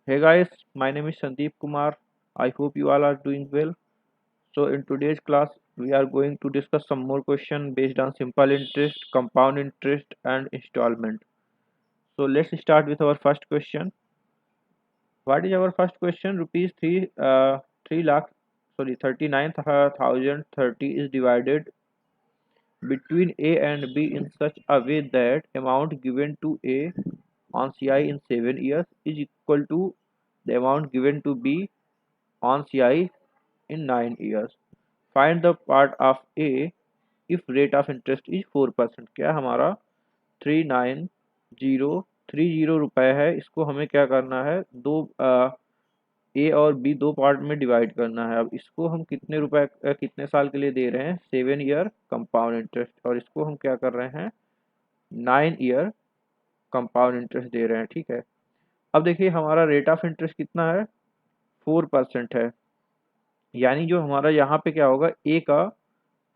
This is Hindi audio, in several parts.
Hey guys, my name is Sandeep Kumar. I hope you all are doing well. So in today's class, we are going to discuss some more questions based on simple interest, compound interest, and installment. So let's start with our first question. What is our first question? Rupees 3 lakh, sorry, 39,030 is divided between A and B in such a way that amount given to A on CI in 7 years is equal to the amount given to B on CI in 9 years. Find the part of A if rate of interest is 4%। क्या हमारा 39,030 रुपए है, इसको हमें क्या करना है, दो ए और बी दो पार्ट में डिवाइड करना है। अब इसको हम कितने रुपए कितने साल के लिए दे रहे हैं, 7 ईयर कंपाउंड इंटरेस्ट, और इसको हम क्या कर रहे हैं, 9 ईयर कंपाउंड इंटरेस्ट दे रहे हैं। ठीक है, अब देखिए हमारा रेट ऑफ इंटरेस्ट कितना है, 4% है। यानी जो हमारा यहाँ पे क्या होगा, ए का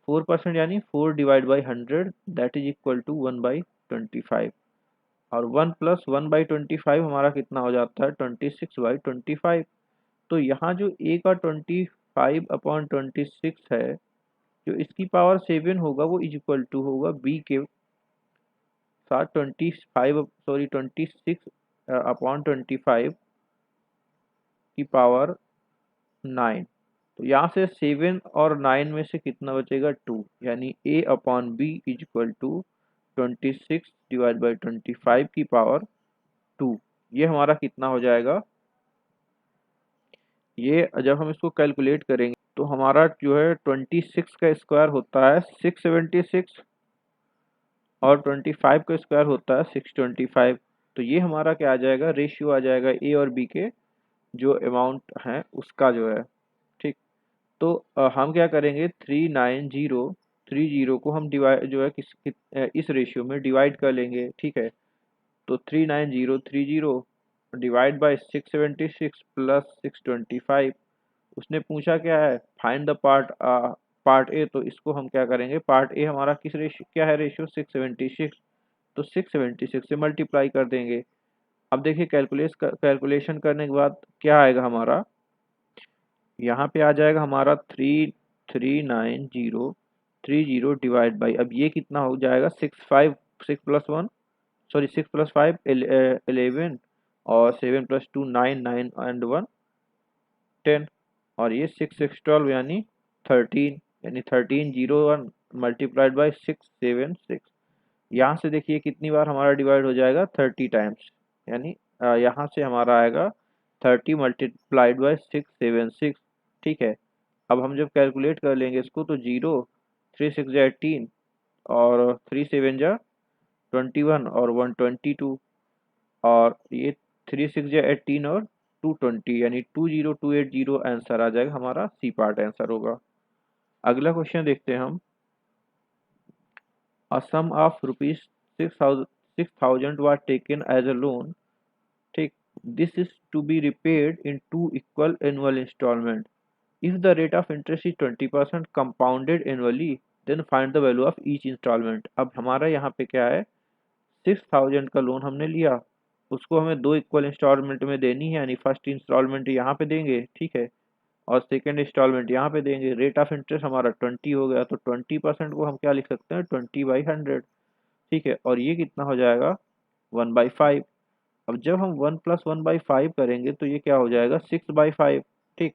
4% यानी 4/100 दैट इज इक्वल टू 1/25, और 1+1/25 हमारा कितना हो जाता है, 26/25। तो यहाँ जो ए का 25/26 है, जो इसकी पावर 7 होगा वो इज इक्वल टू होगा बी के साथ 26/25 की पावर 9। तो यहाँ से 7 और 9 में से कितना बचेगा, 2, यानी a upon b is equal to 26/25 की पावर 2। ये हमारा कितना हो जाएगा, ये जब हम इसको कैलकुलेट करेंगे तो हमारा जो है 26 का स्क्वायर होता है 676, और 25 का स्क्वायर होता है 625। तो ये हमारा क्या आ जाएगा, रेशियो आ जाएगा ए और बी के जो अमाउंट है उसका जो है। ठीक, तो हम क्या करेंगे, 39030 को हम डिवाइड जो है इस रेशियो में डिवाइड कर लेंगे। ठीक है, तो 39030 डिवाइड बाय 676 प्लस 625। उसने पूछा क्या है, फाइंड द पार्ट ए, तो इसको हम क्या करेंगे, पार्ट ए हमारा किस रेशियो, क्या है रेशियो, 676, तो 676 से मल्टीप्लाई कर देंगे। अब देखिए कैलकुलेशन करने के बाद क्या आएगा हमारा, यहाँ पे आ जाएगा हमारा 339,030 डिवाइड बाई, अब ये कितना हो जाएगा, 6 प्लस 1, सॉरी 6+5 11, और 7+2 9, 9 एंड 1 10, और ये 6 6 12 यानी 13, यानी 1301 मल्टीप्लाइड बाई 676। यहाँ से देखिए कितनी बार हमारा डिवाइड हो जाएगा, 30 टाइम्स, यानी यहाँ से हमारा आएगा 30 मल्टीप्लाइड बाई 676। ठीक है, अब हम जब कैलकुलेट कर लेंगे इसको तो 0 3 6 18, और 3 7 21, और 122, और ये 3 6 18 और 220, यानी 20280 आंसर आ जाएगा हमारा, सी पार्ट आंसर होगा। अगला क्वेश्चन देखते हैं हम। A sum of rupees 6,000 was taken as a loan. ठीक, this is to be repaid in two equal annual installment. If the rate of interest is 20% compounded annually, then find the value of each installment। अब हमारा यहाँ पे क्या है, 6,000 का लोन हमने लिया, उसको हमें दो इक्वल इंस्टॉलमेंट में देनी है, यानी फर्स्ट इंस्टॉलमेंट यहाँ पे देंगे, ठीक है, और सेकेंड इंस्टॉलमेंट यहाँ पे देंगे। रेट ऑफ इंटरेस्ट हमारा 20 हो गया, तो 20% को हम क्या लिख सकते हैं, 20/100। ठीक है, और ये कितना हो जाएगा, 1/5। अब जब हम 1+1/5 करेंगे तो ये क्या हो जाएगा, 6/5। ठीक,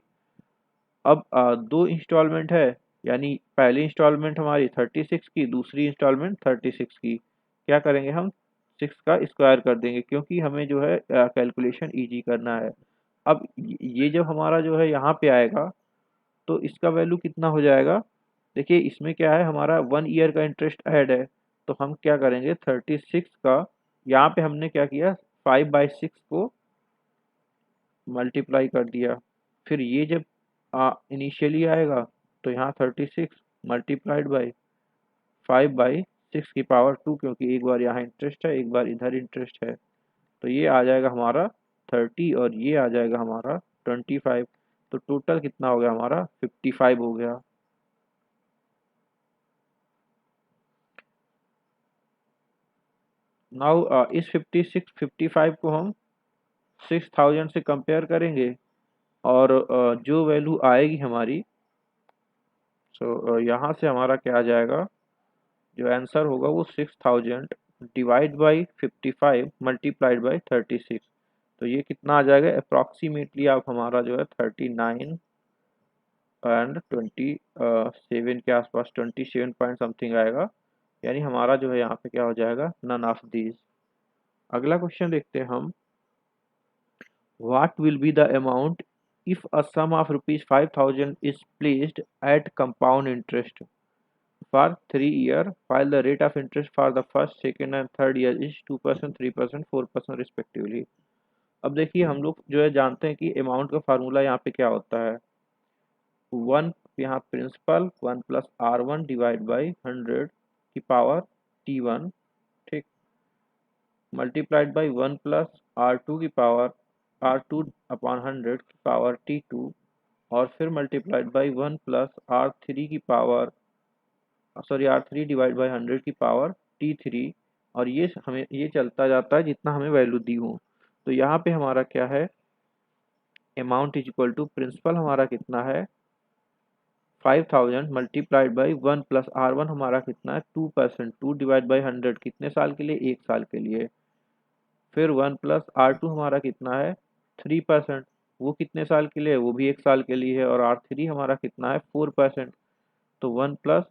अब दो इंस्टॉलमेंट है, यानी पहली इंस्टॉलमेंट हमारी 36 की, दूसरी इंस्टॉलमेंट 36 की। क्या करेंगे हम, 6 का स्क्वायर कर देंगे, क्योंकि हमें जो है कैलकुलेशन इजी करना है। अब ये जब हमारा जो है यहाँ पे आएगा तो इसका वैल्यू कितना हो जाएगा, देखिए इसमें क्या है, हमारा 1 ईयर का इंटरेस्ट ऐड है, तो हम क्या करेंगे, 36 का, यहाँ पे हमने क्या किया, 5/6 को मल्टीप्लाई कर दिया। फिर ये जब इनिशियली आएगा तो यहाँ 36 मल्टीप्लाइड बाई 5/6 की पावर 2, क्योंकि एक बार यहाँ इंटरेस्ट है, एक बार इधर इंटरेस्ट है, तो ये आ जाएगा हमारा 30, और ये आ जाएगा हमारा 25। तो टोटल कितना हो गया हमारा, 55 हो गया। नाउ इस 56 55 को हम 6000 से कंपेयर करेंगे और जो वैल्यू आएगी हमारी, सो यहाँ से हमारा क्या आ जाएगा, जो आंसर होगा वो 6000 डिवाइड बाई 55 मल्टीप्लाइड बाई 36। तो ये कितना आ जाएगा अप्रॉक्सीमेटली, आप हमारा जो है 39 एंड 27 के आसपास, 27 पॉइंट समथिंग आएगा। यानी हमारा जो है यहाँ पे क्या हो जाएगा, नन ऑफ दीज। अगला क्वेश्चन देखते हैं हम, what will be the amount if a sum of rupees 5000 is placed at compound interest for 3 year while the rate of interest for the first, second and third year is 2%, 3%, 4% respectively। अब देखिए हम लोग जो है जानते हैं कि अमाउंट का फार्मूला यहाँ पे क्या होता है, वन यहाँ प्रिंसिपल 1 + R1 डिवाइड बाई 100 की पावर T1, ठीक, मल्टीप्लाइड बाई 1 + R2 की पावर R2/100 की पावर T2, और फिर मल्टीप्लाइड बाई 1 + R3 की power, sorry R3 divide by 100 की पावर T3, और ये हमें ये चलता जाता है जितना हमें वैल्यू दी हो। तो यहाँ पे हमारा क्या है, amount is equal to principal हमारा कितना है 5000 मल्टीप्लाइड बाई 1 + R1 हमारा कितना है 2%, 2 डिवाइड बाई 100 कितने साल के लिए, 1 साल के लिए। फिर 1 + R2 हमारा कितना है 3%, वो कितने साल के लिए, वो भी 1 साल के लिए है। और R3 हमारा कितना है 4%, तो 1 +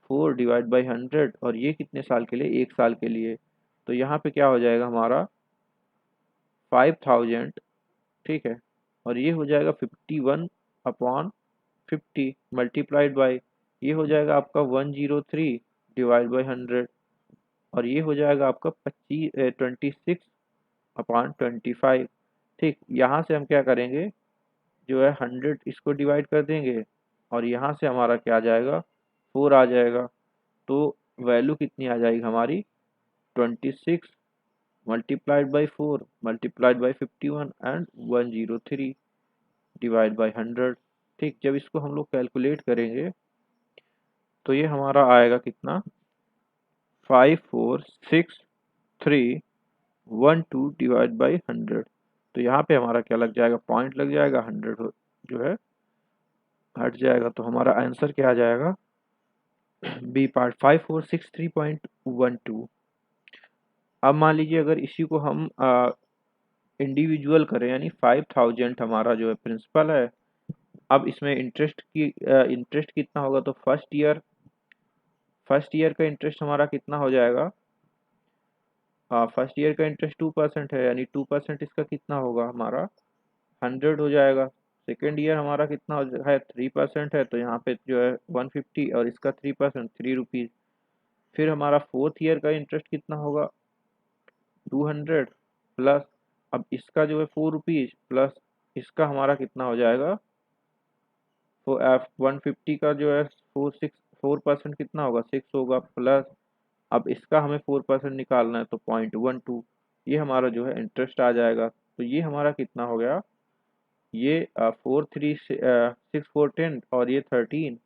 4 डिवाइड बाई 100, और ये कितने साल के लिए, 1 साल के लिए। तो यहाँ पे क्या हो जाएगा हमारा 5000, ठीक है, और ये हो जाएगा 51/50 मल्टीप्लाइड बाई, ये हो जाएगा आपका 103 डिवाइड बाई 100, और ये हो जाएगा आपका 26/25। ठीक, यहाँ से हम क्या करेंगे, जो है 100 इसको डिवाइड कर देंगे, और यहाँ से हमारा क्या आ जाएगा 4 आ जाएगा। तो वैल्यू कितनी आ जाएगी हमारी 26 multiplied by 4 multiplied by 51 and 103 divide by 100। ठीक, जब इसको हम लोग कैलकुलेट करेंगे तो ये हमारा आएगा कितना 546312 डिवाइड बाई 100। तो यहाँ पे हमारा क्या लग जाएगा, पॉइंट लग जाएगा, 100 जो है हट जाएगा। तो हमारा आंसर क्या आ जाएगा, बी पार्ट 5463.12। अब मान लीजिए अगर इसी को हम इंडिविजुअल करें, यानी 5000 हमारा जो है प्रिंसिपल है, अब इसमें इंटरेस्ट कितना होगा, तो फर्स्ट ईयर का इंटरेस्ट हमारा कितना हो जाएगा, फर्स्ट ईयर का इंटरेस्ट 2% है, यानी 2% इसका कितना होगा हमारा 100 हो जाएगा। सेकेंड ईयर हमारा कितना है 3% है, तो यहाँ पे जो है 150, और इसका 3% 3 रुपीज़। फिर हमारा फोर्थ ईयर का इंटरेस्ट कितना होगा 200 प्लस, अब इसका जो है 4 रुपीज़ प्लस इसका हमारा कितना हो जाएगा, तो 150 का जो है 4% कितना होगा 6 होगा, प्लस अब इसका हमें 4% निकालना है, तो 0.12, ये हमारा जो है इंटरेस्ट आ जाएगा। तो ये हमारा कितना हो गया, ये 4 3 6 4 10 और ये 13,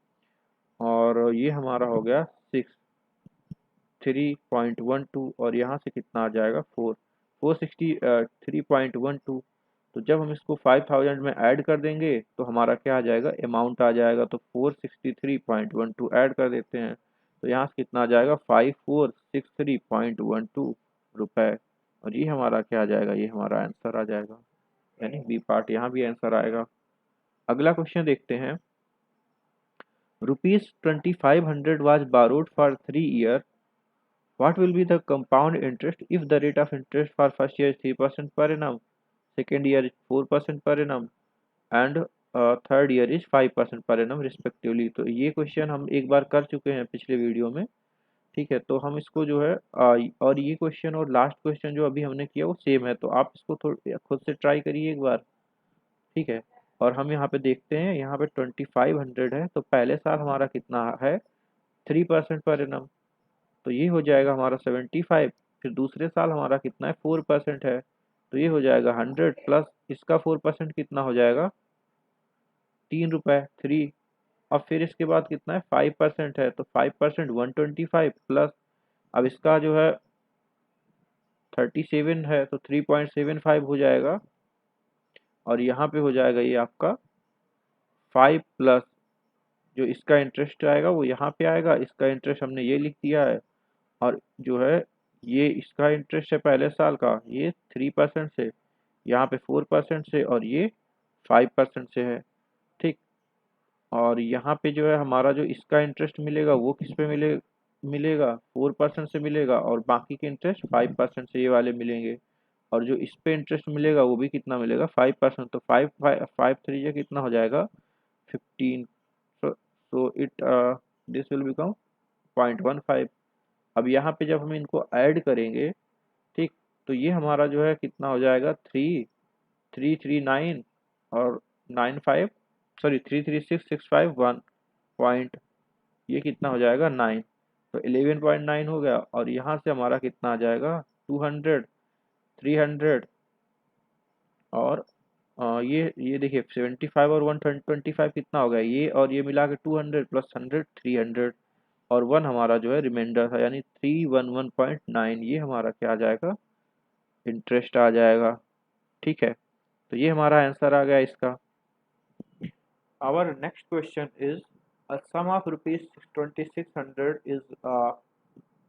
और ये हमारा हो गया 63.12, और यहाँ से कितना आ जाएगा 463.12। तो जब हम इसको 5000 में ऐड कर देंगे तो हमारा क्या आ जाएगा, अमाउंट आ जाएगा। तो 463.12 ऐड कर देते हैं, तो यहाँ से कितना आ जाएगा 5463.12 रुपए, और ये हमारा क्या आ जाएगा, ये हमारा आंसर आ जाएगा, यानी बी पार्ट यहाँ भी आंसर आएगा। अगला क्वेश्चन देखते हैं, rupees 2500 was borrowed for 3 year, what will be the compound interest if the rate of interest for first year is 3% per annum, second year is 4% per annum and third year is 5% per annum respectively. तो ये क्वेश्चन हम एक बार कर चुके हैं पिछले वीडियो में, ठीक है। तो हम इसको जो है और ये क्वेश्चन और लास्ट क्वेश्चन जो अभी हमने किया वो सेम है, तो आप इसको थोड़ा खुद से ट्राई करिए एक बार, ठीक है। और हम यहाँ पे देखते हैं, यहाँ पे 2500 है, तो पहले साल हमारा कितना है 3% पर एनम, तो ये हो जाएगा हमारा 75। फिर दूसरे साल हमारा कितना है 4% है, तो ये हो जाएगा 100 प्लस इसका 4% कितना हो जाएगा 3 रुपए 3। और फिर इसके बाद कितना है 5% है, तो 5% 125 प्लस अब इसका जो है 37 है तो 3.75 हो जाएगा, और यहाँ पे हो जाएगा ये आपका 5 प्लस जो इसका इंटरेस्ट आएगा वो यहाँ पे आएगा, इसका इंटरेस्ट हमने ये लिख दिया है, और जो है ये इसका इंटरेस्ट है पहले साल का, ये 3% से, यहाँ पे 4% से, और ये 5% से है। ठीक, और यहाँ पे जो है हमारा जो इसका इंटरेस्ट मिलेगा वो किस पे मिलेगा 4% से मिलेगा, और बाकी के इंटरेस्ट 5% से ये वाले मिलेंगे, और जो इस पे इंटरेस्ट मिलेगा वो भी कितना मिलेगा 5%, तो 5 3 ये कितना हो जाएगा 15, so it this will become 0.15। अब यहाँ पे जब हम इनको ऐड करेंगे, ठीक, तो ये हमारा जो है कितना हो जाएगा 3 3 3 9 और 9 5, सॉरी 3 3 6 6 5 1 पॉइंट, ये कितना हो जाएगा 9, तो 11.9 हो गया, और यहाँ से हमारा कितना आ जाएगा 200 300, और ये देखिए 75 और 125 कितना हो गया, ये और ये मिला के 200 प्लस 100 300, और 1 हमारा जो है रिमाइंडर था, यानी 311.9, ये हमारा क्या आ जाएगा इंटरेस्ट आ जाएगा। ठीक है, तो ये हमारा आंसर आ गया इसका। Our next question is, a sum of rupees 2600 is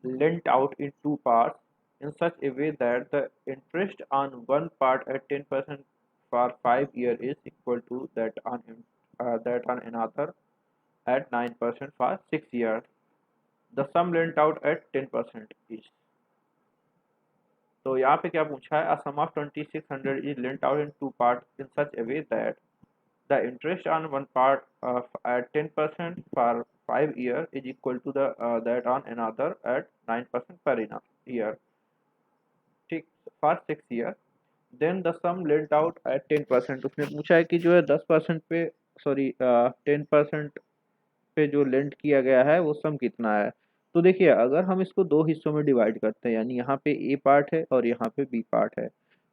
lent out in two parts in such a way that the interest on one part at 10% for 5 years is equal to that on another at 9% for 6 years. The sum lent out at 10% is. तो यहाँ पे क्या पूछा है, a sum of 2600 is lent out in two parts in such a way that the interest on one part at 10% for 5 years is equal to the that on another at 9% per year. ठीक, for 6 years. Then the sum lent out at 10%, उसने पूछा है कि जो है 10% पे, सॉरी 10% पे जो लेंट किया गया है वो सम कितना है। तो देखिए अगर हम इसको दो हिस्सों में डिवाइड करते हैं, यानी यहाँ पे ए पार्ट है और यहाँ पे बी पार्ट है,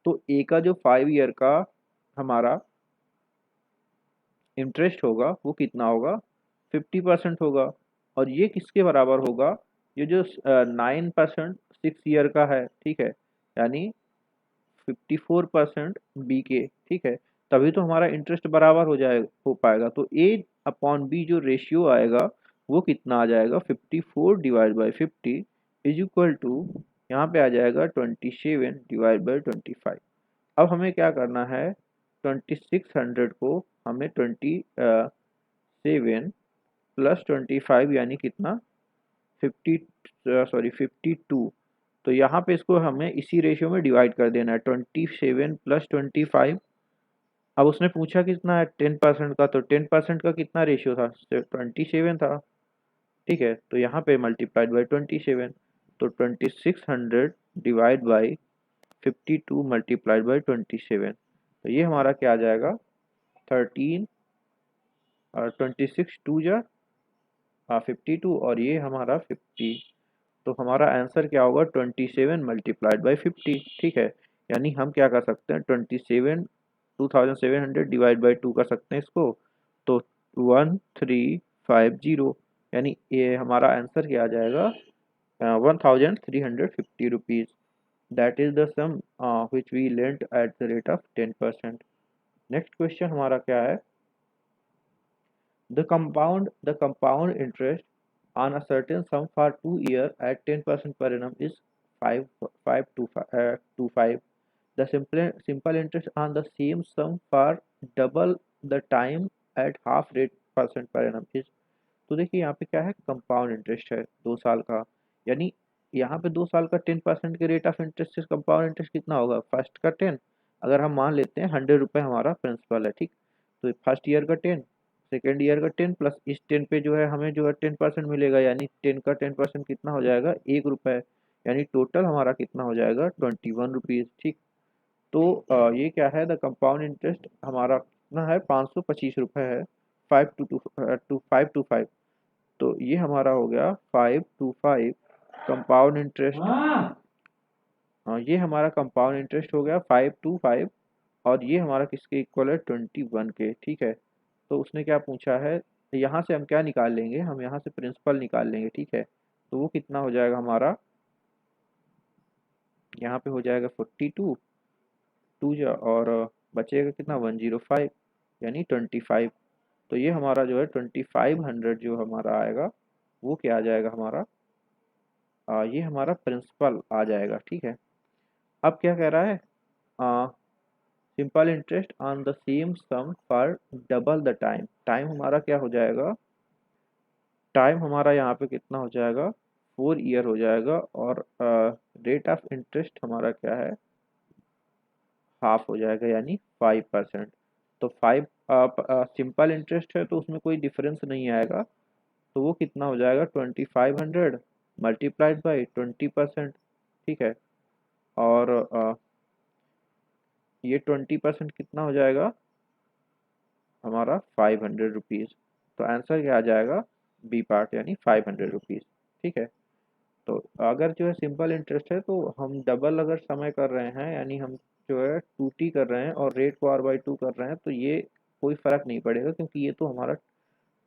तो ए का जो 5 ईयर का हमारा इंटरेस्ट होगा वो कितना होगा 50% होगा, और ये किसके बराबर होगा, ये जो 9% 6 ईयर का है, ठीक है, यानी 54% बी के, ठीक है, तभी तो हमारा इंटरेस्ट बराबर हो पाएगा, तो ए अपॉन बी जो रेशियो आएगा वो कितना आ जाएगा 54/50 इज इक्वल टू, यहाँ पे आ जाएगा 27/25। अब हमें क्या करना है, 2600 को हमें 27 प्लस 25 यानी कितना 52, तो यहाँ पे इसको हमें इसी रेशियो में डिवाइड कर देना है 27 प्लस 25। अब उसने पूछा कितना है 10% का, तो 10% का कितना रेशियो था 27 था, ठीक है, तो यहाँ पे मल्टीप्लाइड बाई 27, तो 2600 डिवाइड बाई 52 मल्टीप्लाइड बाई 27, तो ये हमारा क्या आ जाएगा 13 और 26 टू जा 52, और ये हमारा 50, तो हमारा आंसर क्या होगा 27 मल्टीप्लाइड बाई 50। ठीक है, यानी हम क्या कर सकते हैं 2700 डिवाइड बाई 2 कर सकते हैं इसको, तो 1350, यानी ये हमारा आंसर क्या आ जाएगा 1350 rupees. That is the sum which we lent at the rate of 10%। Next question हमारा क्या है, the compound interest on a certain sum for 2 years at 10% per annum is 5 The simple interest on the same sum for double the time at half rate percent per annum is। तो देखिए यहाँ पे क्या है कंपाउंड इंटरेस्ट है 2 साल का, यानी यहाँ पे 2 साल का 10% के रेट ऑफ इंटरेस्ट से कंपाउंड इंटरेस्ट कितना होगा फर्स्ट का 10, अगर हम मान लेते हैं 100 रुपये हमारा प्रिंसिपल है, ठीक, तो फर्स्ट ईयर का 10, सेकेंड ईयर का 10 प्लस इस 10 पे जो है हमें जो है 10% मिलेगा, यानी 10 का 10% कितना हो जाएगा 1 रुपये, यानी टोटल हमारा कितना हो जाएगा 21 रुपीज़। ठीक, तो ये क्या है द कंपाउंड इंटरेस्ट हमारा कितना है 525 रुपये है, 5 तो ये हमारा हो गया 525 कंपाउंड इंटरेस्ट। हाँ, ये हमारा कंपाउंड इंटरेस्ट हो गया 525, और ये हमारा किसके इक्वल है 21 के। ठीक है, तो उसने क्या पूछा है, यहाँ से हम क्या निकाल लेंगे, हम यहाँ से प्रिंसिपल निकाल लेंगे, ठीक है, तो वो कितना हो जाएगा हमारा यहाँ पे हो जाएगा 42 टू जा और बचेगा कितना 105 यानी 25। तो ये हमारा जो है 2500 जो हमारा आएगा वो क्या आ जाएगा हमारा ये हमारा प्रिंसिपल आ जाएगा। ठीक है, अब क्या कह रहा है simple interest on the same sum for double the time. Time हमारा क्या हो जाएगा, टाइम हमारा यहाँ पे कितना हो जाएगा 4 ईयर हो जाएगा और रेट ऑफ इंटरेस्ट हमारा क्या है हाफ हो जाएगा यानी 5%। तो 5 सिंपल इंटरेस्ट है तो उसमें कोई डिफरेंस नहीं आएगा, तो वो कितना हो जाएगा 2500 मल्टीप्लाइड बाई 20%। ठीक है, और ये 20% कितना हो जाएगा हमारा 500 रुपीज़। तो आंसर क्या आ जाएगा बी पार्ट यानी 500 रुपीज़। ठीक है, तो अगर जो है सिंपल इंटरेस्ट है तो हम डबल अगर समय कर रहे हैं यानी हम जो है 2t कर रहे हैं और रेट को r/2 कर रहे हैं तो ये कोई फर्क नहीं पड़ेगा क्योंकि ये तो हमारा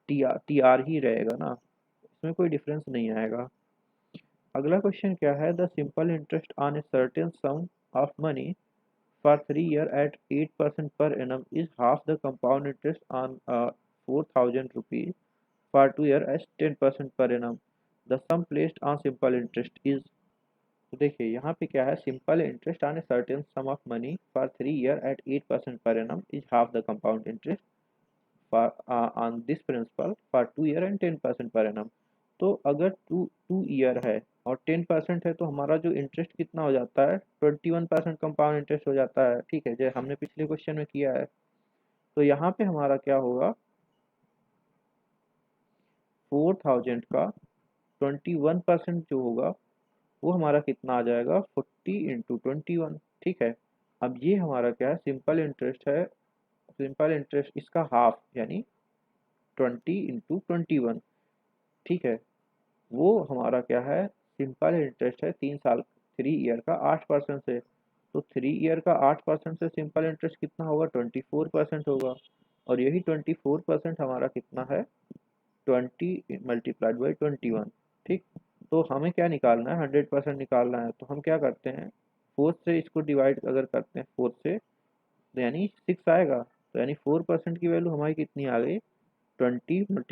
टी आर ही रहेगा ना, इसमें कोई डिफरेंस नहीं आएगा। अगला क्वेश्चन क्या है, the simple interest on a certain some of money for 3 year at 8% per annum is half the compound interest on 4000 rupees for 2 year at 10% per annum. The sum placed on simple interest is। तो देखिए यहाँ पे क्या है, simple interest on a certain some of money for 3 year at 8% per annum is half the compound interest for on this principal for 2 year and 10% per annum। तो अगर टू ईयर है और 10% है तो हमारा जो इंटरेस्ट कितना हो जाता है 21% कंपाउंड इंटरेस्ट हो जाता है। ठीक है, जैसे हमने पिछले क्वेश्चन में किया है। तो यहाँ पे हमारा क्या होगा 4000 का 21% जो होगा वो हमारा कितना आ जाएगा 40 × 21। ठीक है, अब ये हमारा क्या है सिंपल इंटरेस्ट है, सिंपल इंटरेस्ट इसका हाफ यानी 20 × 21। ठीक है, वो हमारा क्या है सिंपल इंटरेस्ट है 3 साल 3 ईयर का 8% से। तो 3 ईयर का 8% से सिंपल इंटरेस्ट कितना होगा 24% होगा, और यही 24% हमारा कितना है 20 × 21। ठीक, तो हमें क्या निकालना है 100% निकालना है। तो हम क्या करते हैं 4 से इसको डिवाइड अगर करते हैं 4 से तो यानी 6 आएगा, तो यानी 4% की वैल्यू हमारी कितनी आ गई 20 ×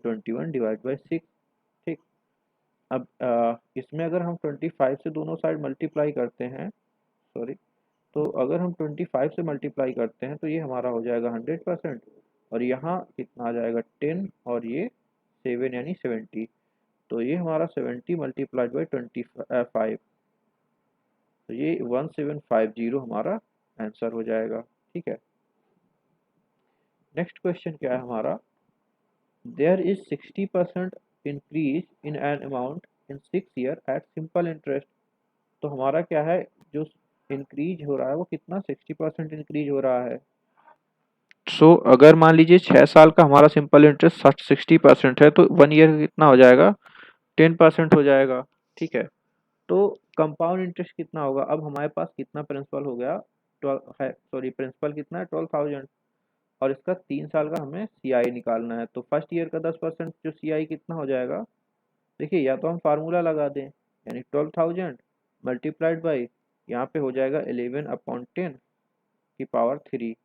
21 ÷ 6। ठीक, अब इसमें अगर हम 25 से दोनों साइड मल्टीप्लाई करते हैं, सॉरी, तो अगर हम 25 से मल्टीप्लाई करते हैं तो ये हमारा हो जाएगा 100%, और यहाँ कितना आ जाएगा 10 और ये 7 यानी 70। तो ये हमारा 70 मल्टीप्लाइड बाई 25, तो ये 1750 हमारा आंसर हो जाएगा। ठीक है, नेक्स्ट क्वेश्चन क्या है हमारा, there is 60% increase in an amount in 6 year at simple interest. तो हमारा क्या है जो इंक्रीज हो रहा है वो कितना 60% इंक्रीज हो रहा है। सो अगर मान लीजिए 6 साल का हमारा सिंपल इंटरेस्ट 60% है तो 1 ईयर का कितना हो जाएगा 10% हो जाएगा। ठीक है, तो कंपाउंड इंटरेस्ट कितना होगा, अब हमारे पास कितना प्रिंसिपल हो गया 12 है, सॉरी प्रिंसिपल कितना है 12,000, और इसका 3 साल का हमें सीआई निकालना है। तो फर्स्ट ईयर का 10% जो सीआई कितना हो जाएगा, देखिए या तो हम फार्मूला लगा दें यानी 12,000 मल्टीप्लाइड बाई यहाँ पे हो जाएगा 11/10 की पावर 3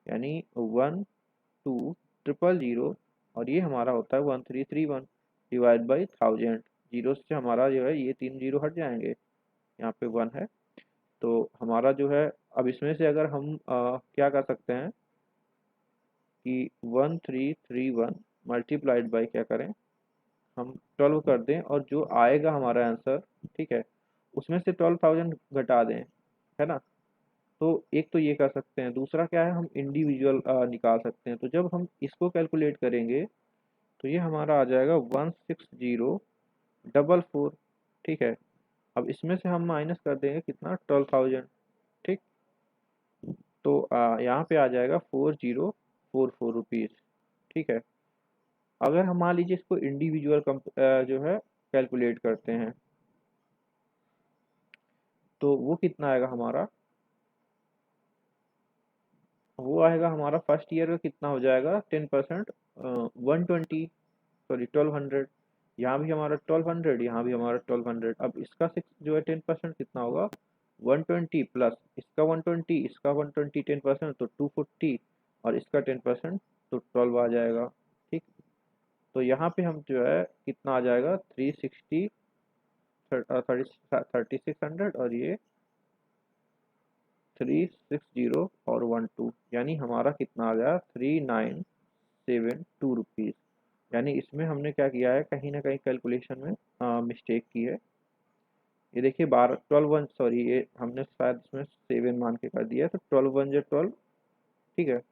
यानी 12000, और ये हमारा होता है 1331 डिवाइड बाई 1000। जीरो से हमारा जो है ये 3 जीरो हट जाएंगे, यहाँ पे 1 है। तो हमारा जो है अब इसमें से अगर हम क्या कर सकते हैं कि 1331 मल्टीप्लाइड बाई क्या करें हम 12 कर दें और जो आएगा हमारा आंसर, ठीक है, उसमें से 12,000 घटा दें, है ना। तो एक तो ये कर सकते हैं, दूसरा क्या है हम इंडिविजुअल निकाल सकते हैं। तो जब हम इसको कैलकुलेट करेंगे तो ये हमारा आ जाएगा 160,444। ठीक है, अब इसमें से हम माइनस कर देंगे कितना 12,000। ठीक, तो यहाँ पे आ जाएगा 4044 रुपीज़। ठीक है, अगर हम मान लीजिए इसको इंडिविजुअल जो है कैलकुलेट करते हैं तो वो कितना आएगा हमारा, वो आएगा हमारा फर्स्ट ईयर का कितना हो जाएगा 10% 120, सॉरी 1200। यहाँ भी हमारा 1200, यहाँ भी हमारा 1200। अब इसका सिक्स जो है 10% कितना होगा 120 प्लस इसका 120, इसका 120 10% तो 240, और इसका 10% तो 12 आ जाएगा। ठीक, तो यहाँ पे हम जो है कितना आ जाएगा 360 3600, और ये 360 और 12, यानी हमारा कितना आ गया 3972 रुपीज़। यानी इसमें हमने क्या किया है, कहीं ना कहीं कैलकुलेशन में मिस्टेक की है। ये देखिए 12 12 वन सॉरी, ये हमने शायद इसमें 7 मान के कर दिया है, तो 12 वन जो 12, ठीक है,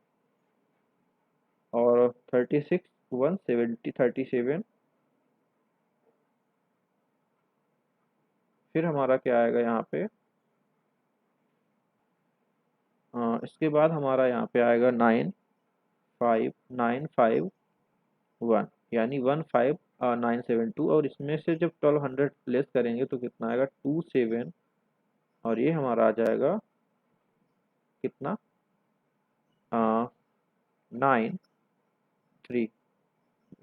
और 36 वन 70 37, फिर हमारा क्या आएगा यहाँ पे, इसके बाद हमारा यहाँ पे आएगा 95951, यानी 15972, और इसमें से जब 1200 लेस करेंगे तो कितना आएगा 27, और ये हमारा आ जाएगा कितना 93,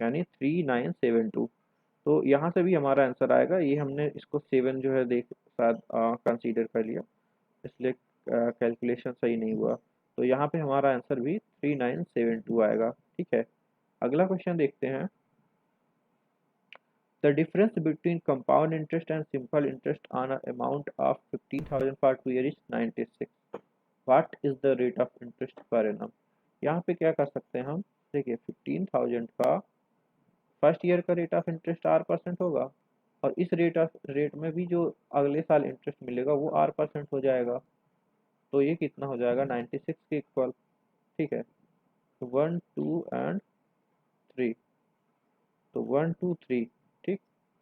यानी 3972। तो यहाँ से भी हमारा आंसर आएगा, ये हमने इसको 7 जो है देख शायद कंसीडर कर लिया, इसलिए कैलकुलेशन सही नहीं हुआ। तो यहाँ पे हमारा आंसर भी 3972 आएगा। ठीक है, अगला क्वेश्चन देखते हैं। The difference between compound interest and simple interest on an amount of 15,000 for 2 years is 96. What is the rate of interest per annum? यहाँ पे क्या कर सकते हैं हम, देखिए 15,000 का फर्स्ट ईयर का रेट ऑफ इंटरेस्ट R% होगा, और इस रेट में भी जो अगले साल इंटरेस्ट मिलेगा वो R% हो जाएगा। तो ये कितना हो जाएगा 96 के इक्वल। ठीक है, तो 1 2 एंड 3, तो 1 2 3। ठीक,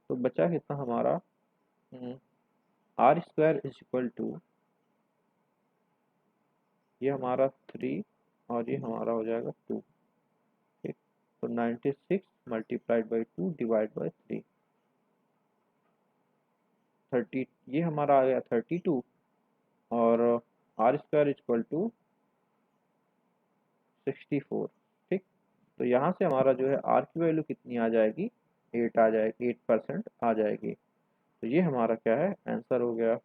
तो बचा कितना हमारा R² इज इक्वल टू, ये हमारा 3 और ये हमारा हो जाएगा 2। ठीक, तो 96 मल्टीप्लाइड बाई 2 डिवाइड बाई 3, 30, ये हमारा आ गया 32, और R² इक्वल टू 64। ठीक, तो यहाँ से हमारा जो है R की वैल्यू कितनी आ जाएगी, 8 आ जाएगी, 8% आ जाएगी। तो ये हमारा क्या है, आंसर हो गया।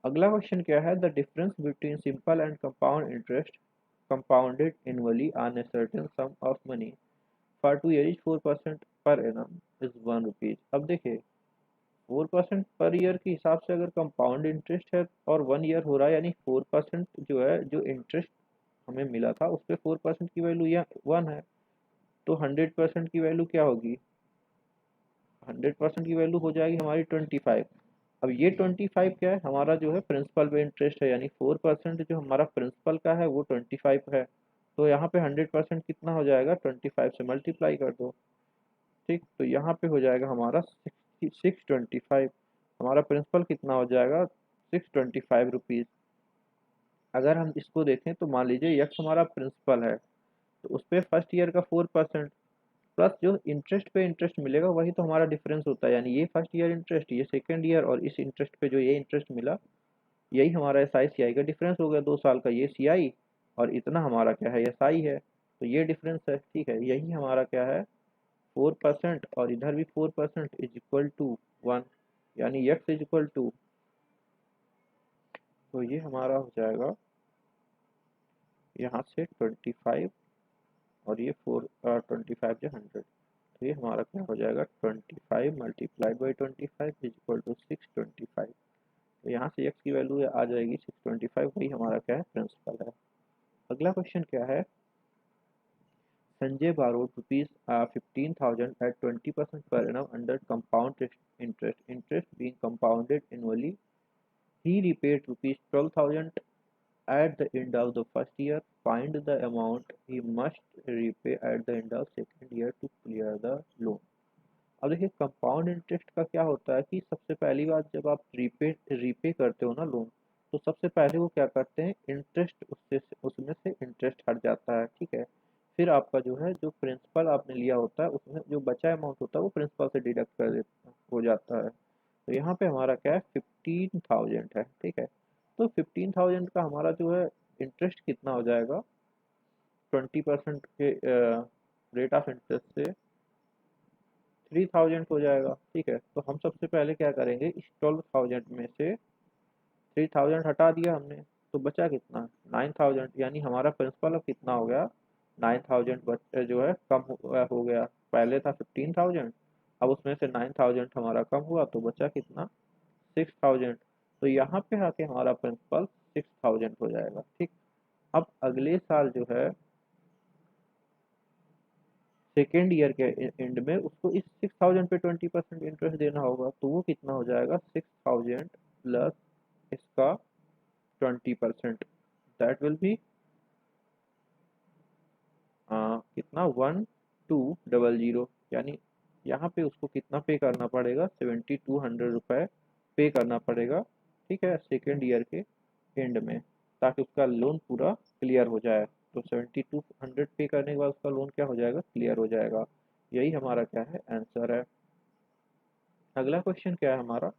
अगला क्वेश्चन क्या है, the difference between simple and compound interest compounded annually on a certain some of money for 2 year is 4% per annum is 1 rupees. अब देखिए 4% पर ईयर के हिसाब से अगर कंपाउंड इंटरेस्ट है और 1 ईयर हो रहा है, यानी 4% जो है, जो इंटरेस्ट हमें मिला था उस पर 4% की वैल्यू या 1 है, तो 100% की वैल्यू क्या होगी, 100% की वैल्यू हो जाएगी हमारी 25। अब ये 25 क्या है, हमारा जो है प्रिंसिपल पे इंटरेस्ट है, यानी 4% जो हमारा प्रिंसिपल का है वो 25 है। तो यहाँ पे 100% कितना हो जाएगा, 25 से मल्टीप्लाई कर दो। ठीक, तो यहाँ पे हो जाएगा हमारा 625। हमारा प्रिंसिपल कितना हो जाएगा 625 रुपीज़। अगर हम इसको देखें तो मान लीजिए यक्स हमारा प्रिंसिपल है, तो उस पर फर्स्ट ईयर का 4% प्लस जो इंटरेस्ट पे इंटरेस्ट मिलेगा वही तो हमारा डिफरेंस होता है, यानी ये फर्स्ट ईयर इंटरेस्ट, ये सेकेंड ईयर, और इस इंटरेस्ट पे जो ये इंटरेस्ट मिला, यही हमारा एस आई सी आई का डिफरेंस हो गया 2 साल का, ये सी आई, और इतना हमारा क्या है एस आई है, तो ये डिफरेंस है। ठीक है, यही हमारा क्या है 4%, और इधर भी 4% इज इक्वल टू 1, यानी यक्स इज इक्वल टू, तो ये हमारा हो जाएगा यहाँ से 25, और ये 25 जो 100, तो ये हमारा क्या हो जाएगा 25 multiplied by 25 is equal to 625। तो यहाँ से एक्स की वैल्यू आ जाएगी 625, वही हमारा क्या है प्रिंसिपल है। अगला क्वेश्चन क्या है, Sanjay borrowed rupees 15,000 at 20% per annum under compound interest being compounded annually. He repaid rupees 12,000 at the end of the first year. Find the amount he must repay at the end of second year to clear the loan. अब देखिए कंपाउंड इंटरेस्ट का क्या होता है कि सबसे पहली बात जब आप रीपे करते हो ना लोन, तो सबसे पहले वो क्या करते हैं, इंटरेस्ट उससे उसमें से इंटरेस्ट हट जाता है। ठीक है, फिर आपका जो है जो प्रिंसिपल आपने लिया होता है उसमें जो बचा अमाउंट होता है वो प्रिंसिपल से डिडक्ट कर देता हो जाता है। तो यहाँ पे हमारा क्या है 15,000 है। ठीक है, तो 15,000 का हमारा जो है इंटरेस्ट कितना हो जाएगा 20% के रेट ऑफ इंटरेस्ट से 3000 हो जाएगा। ठीक है, तो हम सबसे पहले क्या करेंगे, इस 12,000 में से 3000 हटा दिया हमने, तो बचा कितना, 9000। यानी हमारा प्रिंसिपल अब कितना हो गया, 9000 जो है कम हो गया। पहले था 15,000, अब उसमें से 9000 हमारा कम हुआ, तो बचा कितना, 6000। तो यहाँ पे आके हमारा प्रिंसिपल 6000 हो जाएगा। ठीक, अब अगले साल जो है सेकेंड ईयर के एंड में उसको इस 6000 पे 20% इंटरेस्ट देना होगा, तो वो कितना हो जाएगा, 6000 प्लस इसका 20%, दैट विल बी कितना, 1200। यानी यहाँ पे उसको कितना पे करना पड़ेगा, 7200 रुपये पे करना पड़ेगा। ठीक है, सेकेंड ईयर के एंड में, ताकि उसका लोन पूरा क्लियर हो जाए। तो 7200 पे करने के बाद उसका लोन क्या हो जाएगा, क्लियर हो जाएगा। यही हमारा क्या है, आंसर है। अगला क्वेश्चन क्या है हमारा।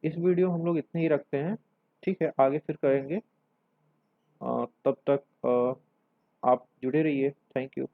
इस वीडियो हम लोग इतने ही रखते हैं। ठीक है, आगे फिर करेंगे। तब तक आप जुड़े रहिए। Thank you.